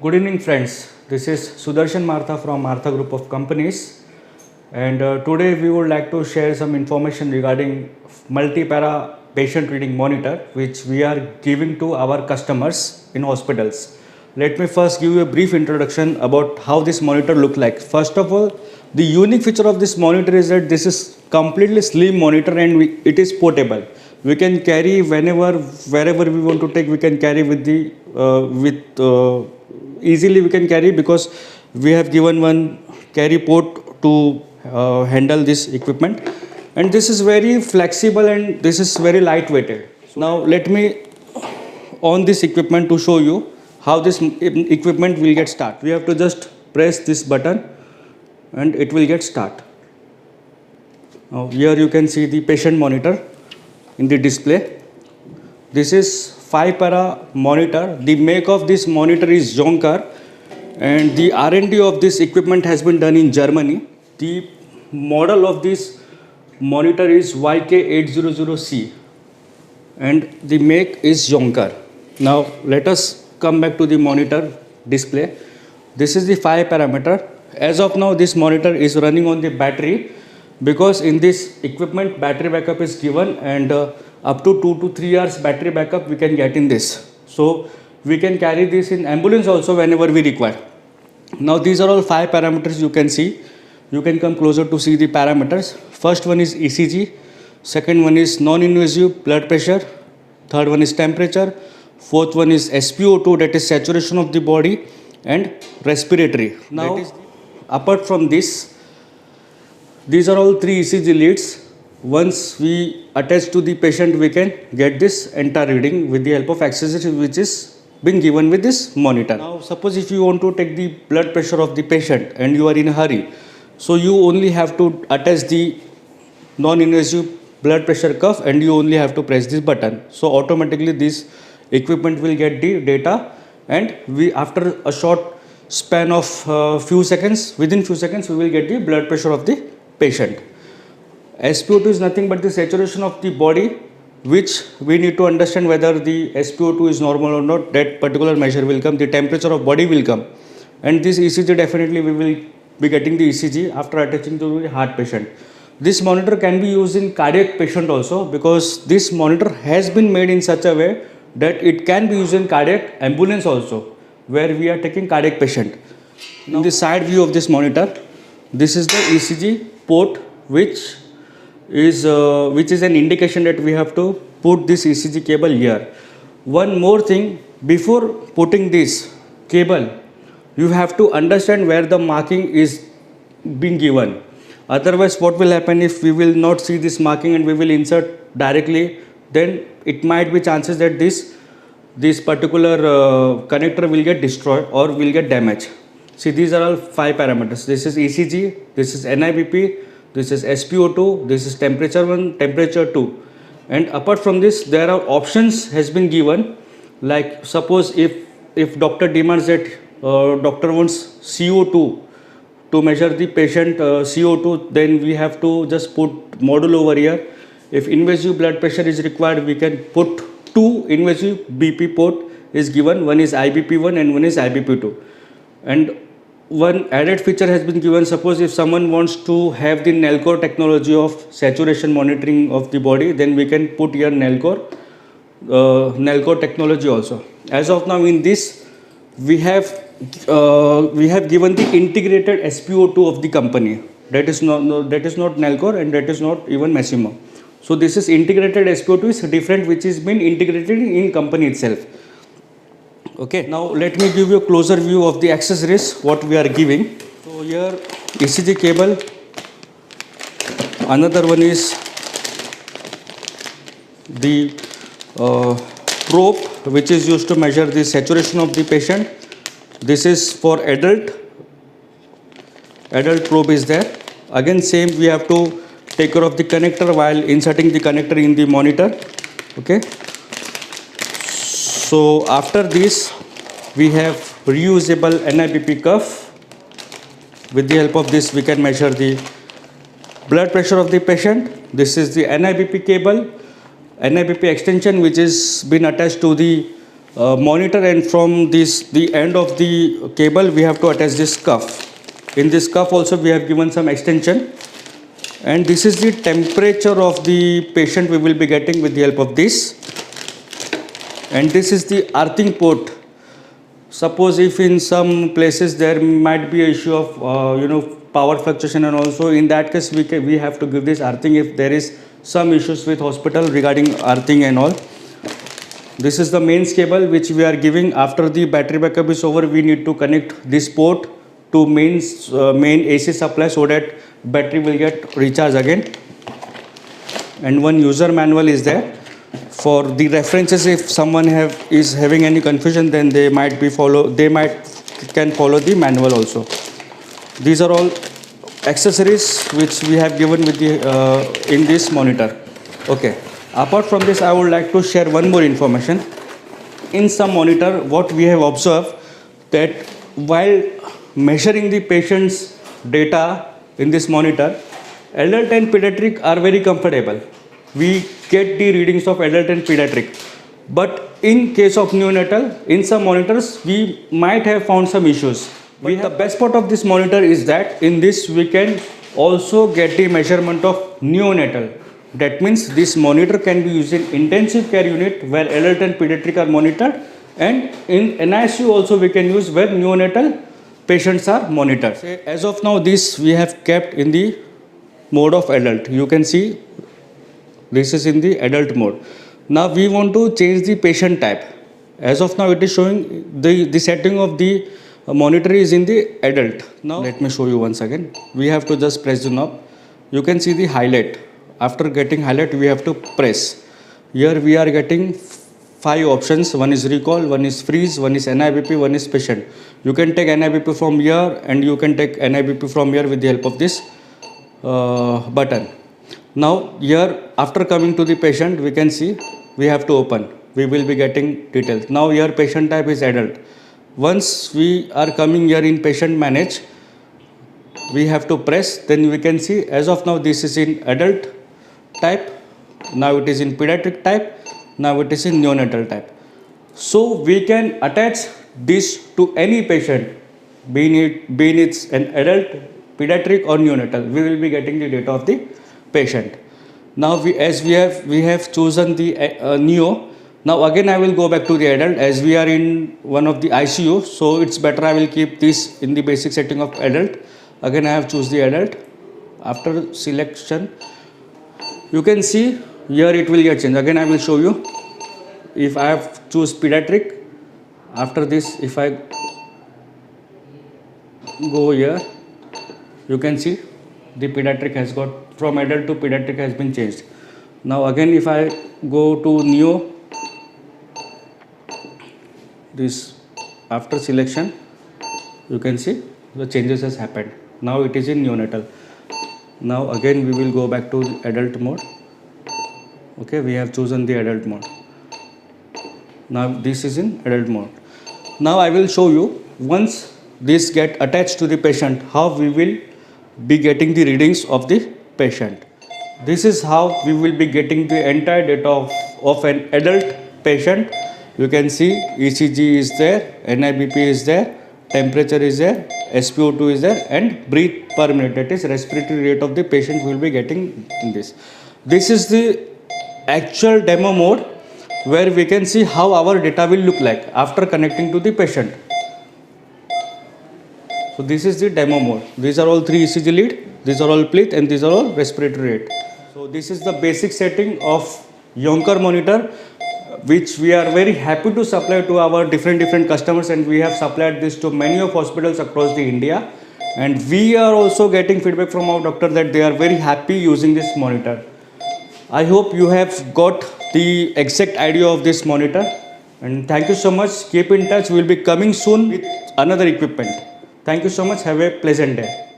Good evening, friends. This is Sudarshan Martha from Martha Group of Companies, and today we would like to share some information regarding multi-para patient reading monitor, which we are giving to our customers in hospitals. Let me first give you a brief introduction about how this monitor look like. First of all, the unique feature of this monitor is that this is completely slim monitor and it is portable. We can carry wherever we want to take. We can carry with the easily we can carry because we have given one carry port to handle this equipment, and this is very flexible and this is very lightweighted. Now let me on this equipment to show you how this equipment will get start. We have to just press this button and it will get start. Now here you can see the patient monitor in the display. This is 5-para monitor. The make of this monitor is Jonker, and the R&D of this equipment has been done in Germany. The model of this monitor is YK800C and the make is Jonker. Now let us come back to the monitor display. This is the 5 parameter. As of now, this monitor is running on the battery because in this equipment battery backup is given, and up to 2 to 3 hours battery backup we can get in this. So we can carry this in ambulance also whenever we require. Now these are all 5 parameters you can see. You can come closer to see the parameters. First one is ECG, second one is non-invasive blood pressure, third one is temperature, fourth one is SpO2, that is saturation of the body, and respiratory. Now apart from this, these are all 3 ECG leads. Once we attach to the patient, we can get this entire reading with the help of accessories which is been given with this monitor. Now suppose if you want to take the blood pressure of the patient and you are in a hurry, so you only have to attach the non-invasive blood pressure cuff and you only have to press this button. So automatically this equipment will get the data, and we after a short span of within few seconds we will get the blood pressure of the patient. SpO2 is nothing but the saturation of the body, which we need to understand whether the SpO2 is normal or not. That particular measure will come. The temperature of body will come, and this ECG definitely we will be getting the ECG after attaching to the heart patient. This monitor can be used in cardiac patient also, because this monitor has been made in such a way that it can be used in cardiac ambulance also, where we are taking cardiac patient. Now, in the side view of this monitor, this is the ECG port, which is an indication that we have to put this ECG cable here. One more thing, before putting this cable, you have to understand where the marking is being given. Otherwise, what will happen if we will not see this marking and we will insert directly, then it might be chances that this particular connector will get destroyed or will get damaged. See, these are all 5 parameters. This is ECG, this is NIBP, this is SpO2, this is temperature 1, temperature 2. And apart from this, there are options has been given, like suppose if doctor demands that doctor wants CO2 to measure the patient CO2, then we have to just put module over here. If invasive blood pressure is required, we can put 2 invasive BP port is given. One is IBP1 and one is IBP2. And one added feature has been given. Suppose if someone wants to have the Nellcore technology of saturation monitoring of the body, then we can put here Nellcore technology also. As of now, in this we have given the integrated SpO2 of the company. That is not Nellcore and that is not even Massimo. So this is integrated SpO2 is different, which is been integrated in company itself. Okay, now let me give you a closer view of the accessories what we are giving. So here ECG cable, another one is the probe which is used to measure the saturation of the patient. This is for adult probe is there. Again same, we have to take care of the connector while inserting the connector in the monitor. Okay. So after this, we have reusable NIBP cuff. With the help of this, we can measure the blood pressure of the patient. This is the NIBP cable, NIBP extension, which is been attached to the monitor, and from this the end of the cable we have to attach this cuff. In this cuff also we have given some extension, and this is the temperature of the patient we will be getting with the help of this. And this is the earthing port. Suppose if in some places there might be an issue of power fluctuation, and also in that case we have to give this earthing if there is some issues with hospital regarding earthing and all. This is the mains cable which we are giving. After the battery backup is over, we need to connect this port to main AC supply so that battery will get recharged again. And one user manual is there for the references. If someone is having any confusion, then they can follow the manual also. These are all accessories which we have given with the in this monitor. Okay. Apart from this, I would like to share one more information. In some monitor, what we have observed, that while measuring the patient's data in this monitor, adult and pediatric are very comfortable. We get the readings of adult and pediatric. But in case of neonatal, in some monitors, we might have found some issues. The best part of this monitor is that in this we can also get the measurement of neonatal. That means this monitor can be used in intensive care unit where adult and pediatric are monitored, and in NICU also we can use where neonatal patients are monitored. As of now, this we have kept in the mode of adult. You can see this is in the adult mode. Now we want to change the patient type. As of now, it is showing the setting of the monitor is in the adult. Now let me show you once again. We have to just press the knob. You can see the highlight. After getting highlight, we have to press. Here we are getting 5 options. One is recall, one is freeze, one is NIBP, one is patient. You can take NIBP from here, and you can take NIBP from here with the help of this button. Now here, after coming to the patient, we can see we have to open. We will be getting details. Now here patient type is adult. Once we are coming here in patient manage, we have to press. Then we can see as of now this is in adult type, now it is in pediatric type, now it is in neonatal type. So we can attach this to any patient, be it an adult, pediatric or neonatal. We will be getting the data of the patient. Now we have chosen the neo. Now again I will go back to the adult, as we are in one of the ICU, so it's better I will keep this in the basic setting of adult. Again I have choose the adult. After selection, you can see here it will get changed. Again I will show you. If I have choose pediatric, after this if I go here, you can see the pediatric has got, from adult to pediatric has been changed. Now again if I go to neo, this after selection, you can see the changes has happened. Now it is in neonatal. Now again we will go back to adult mode. Okay, we have chosen the adult mode. Now this is in adult mode. Now I will show you, once this get attached to the patient, how we will be getting the readings of the patient. This is how we will be getting the entire data of an adult patient. You can see ECG is there, NIBP is there, temperature is there, SpO2 is there, and breath per minute, that is respiratory rate of the patient we will be getting in this. This is the actual demo mode where we can see how our data will look like after connecting to the patient. So this is the demo mode. These are all 3 ECG lead, these are all pleth, and these are all respiratory rate. So this is the basic setting of Yonker monitor, which we are very happy to supply to our different customers, and we have supplied this to many of hospitals across the India, and we are also getting feedback from our doctor that they are very happy using this monitor. I hope you have got the exact idea of this monitor, and thank you so much. Keep in touch. We will be coming soon with another equipment. Thank you so much. Have a pleasant day.